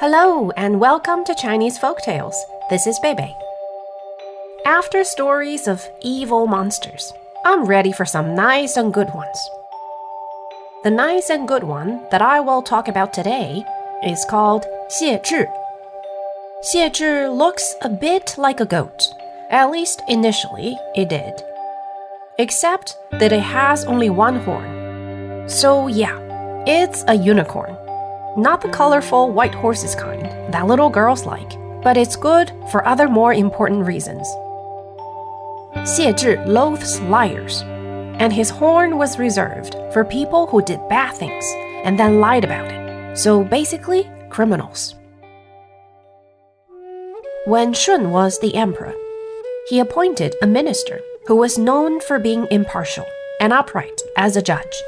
Hello and welcome to Chinese Folktales. This is Beibei. After stories of evil monsters, I'm ready for some nice and good ones. The nice and good one that I will talk about today is called Xie Zhi. Xie Zhi looks a bit like a goat, at least initially it did. Except that it has only one horn. So yeah, it's a unicorn. Not the colorful white horses kind that little girls like, but it's good for other more important reasons. Xie Zhi loathes liars, and his horn was reserved for people who did bad things and then lied about it. So basically, criminals. When Shun was the emperor, he appointed a minister who was known for being impartial and upright as a judge.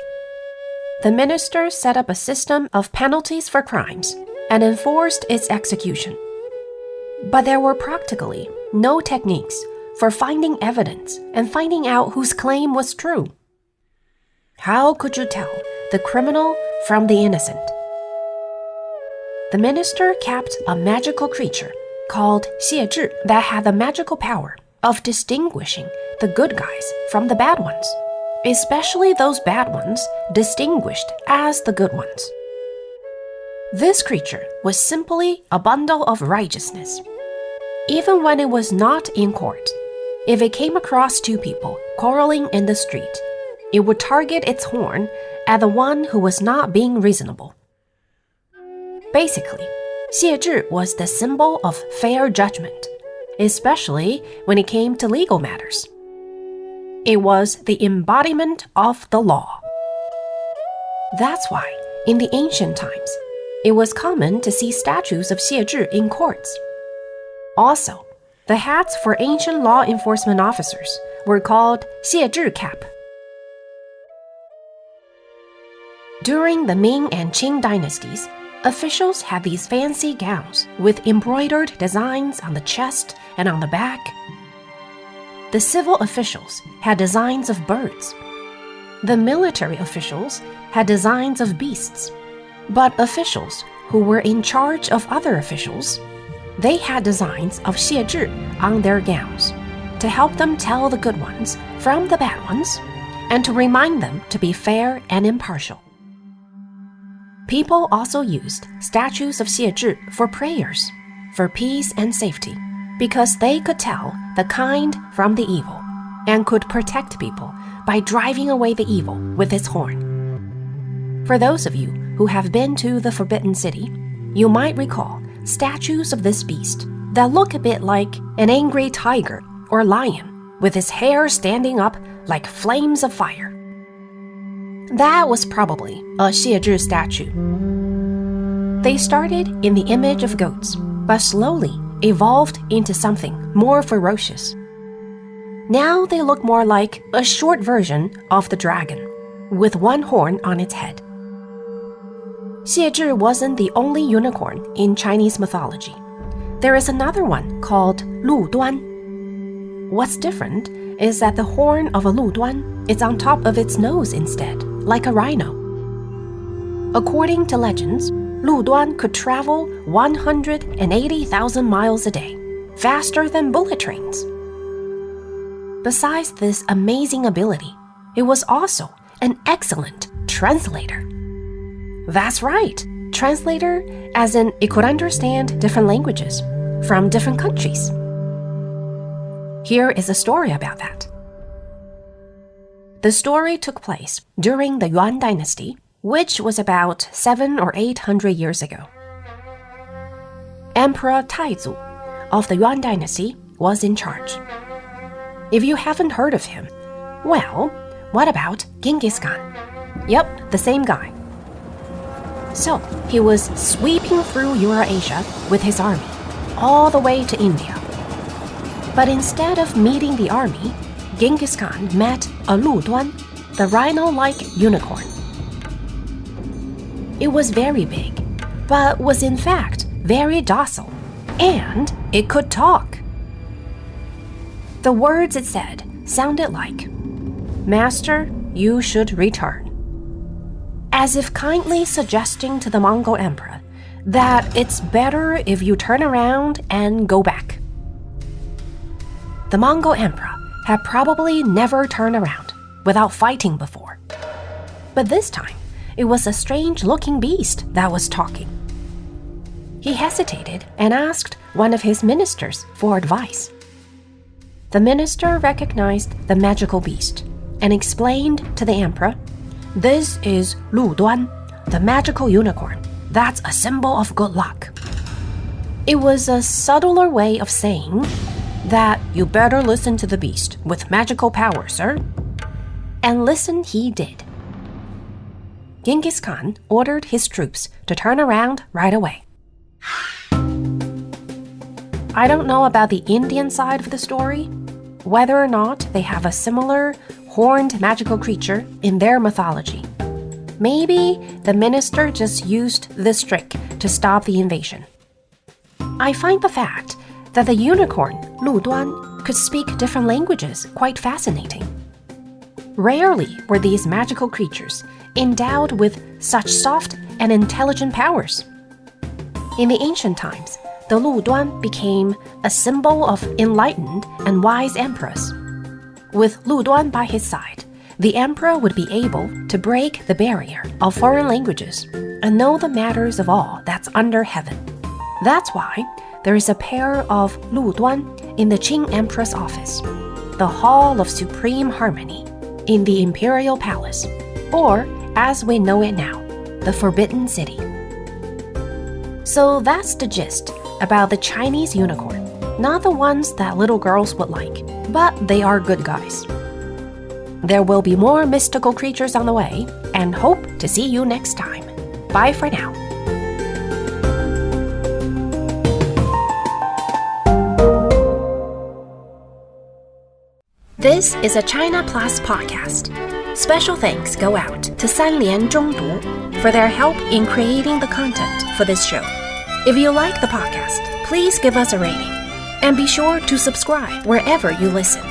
The minister set up a system of penalties for crimes and enforced its execution. But there were practically no techniques for finding evidence and finding out whose claim was true. How could you tell the criminal from the innocent? The minister kept a magical creature called Xie Zhi that had the magical power of distinguishing the good guys from the bad ones, especially those bad ones distinguished as the good ones. This creature was simply a bundle of righteousness. Even when it was not in court, if it came across two people quarreling in the street, it would target its horn at the one who was not being reasonable. Basically, Xie Zhi was the symbol of fair judgment, especially when it came to legal matters. It was the embodiment of the law. That's why, in the ancient times, it was common to see statues of Xie Zhi in courts. Also, the hats for ancient law enforcement officers were called Xie Zhi cap. During the Ming and Qing dynasties, officials had these fancy gowns with embroidered designs on the chest and on the back. The civil officials had designs of birds. The military officials had designs of beasts. But officials who were in charge of other officials, they had designs of Xie Zhi on their gowns to help them tell the good ones from the bad ones and to remind them to be fair and impartial. People also used statues of Xie Zhi for prayers, for peace and safety, because they could tell the kind from the evil and could protect people by driving away the evil with its horn. For those of you who have been to the Forbidden City, you might recall statues of this beast that look a bit like an angry tiger or lion with its hair standing up like flames of fire. That was probably a Xie Zhi statue. They started in the image of goats, but slowly evolved into something more ferocious. Now they look more like a short version of the dragon, with one horn on its head. Xie Zhi wasn't the only unicorn in Chinese mythology. There is another one called Lu Duan. What's different is that the horn of a Lu Duan is on top of its nose instead, like a rhino. According to legends, Lu Duan could travel 180,000 miles a day, faster than bullet trains. Besides this amazing ability, it was also an excellent translator. That's right, translator as in it could understand different languages from different countries. Here is a story about that. The story took place during the Yuan dynasty, which was about 700 or 800 years ago. Emperor Taizu of the Yuan dynasty was in charge. If you haven't heard of him, well, what about Genghis Khan? Yep, the same guy. So, he was sweeping through Eurasia with his army, all the way to India. But instead of meeting the army, Genghis Khan met a Lu Duan, the rhino-like unicorn. It was very big, but was in fact very docile, and it could talk. The words it said sounded like, "Master, you should return." As if kindly suggesting to the Mongol emperor that it's better if you turn around and go back. The Mongol emperor had probably never turned around without fighting before. But this time, it was a strange-looking beast that was talking. He hesitated and asked one of his ministers for advice. The minister recognized the magical beast and explained to the emperor, "This is Luduan, the magical unicorn. That's a symbol of good luck." It was a subtler way of saying that you better listen to the beast with magical power, sir. And listen he did. Genghis Khan ordered his troops to turn around right away. I don't know about the Indian side of the story, whether or not they have a similar horned magical creature in their mythology. Maybe the minister just used this trick to stop the invasion. I find the fact that the unicorn, Lu Duan, could speak different languages quite fascinating. Rarely were these magical creatures endowed with such soft and intelligent powers. In the ancient times, the Lu Duan became a symbol of enlightened and wise emperors. With Lu Duan by his side, the emperor would be able to break the barrier of foreign languages and know the matters of all that's under heaven. That's why there is a pair of Lu Duan in the Qing Emperor's office, the Hall of Supreme Harmony in the Imperial Palace, or as we know it now, the Forbidden City. So that's the gist about the Chinese unicorn. Not the ones that little girls would like, but they are good guys. There will be more mystical creatures on the way, and hope to see you next time. Bye for now. This is a China Plus podcast. Special thanks go out to Sanlian Zhongdu for their help in creating the content for this show. If you like the podcast, please give us a rating and be sure to subscribe wherever you listen.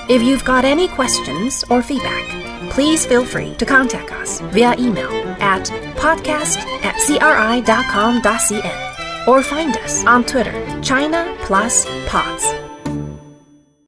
If you've got any questions or feedback, please feel free to contact us via email at podcast@cri.com.cn or find us on Twitter, China Plus Pods.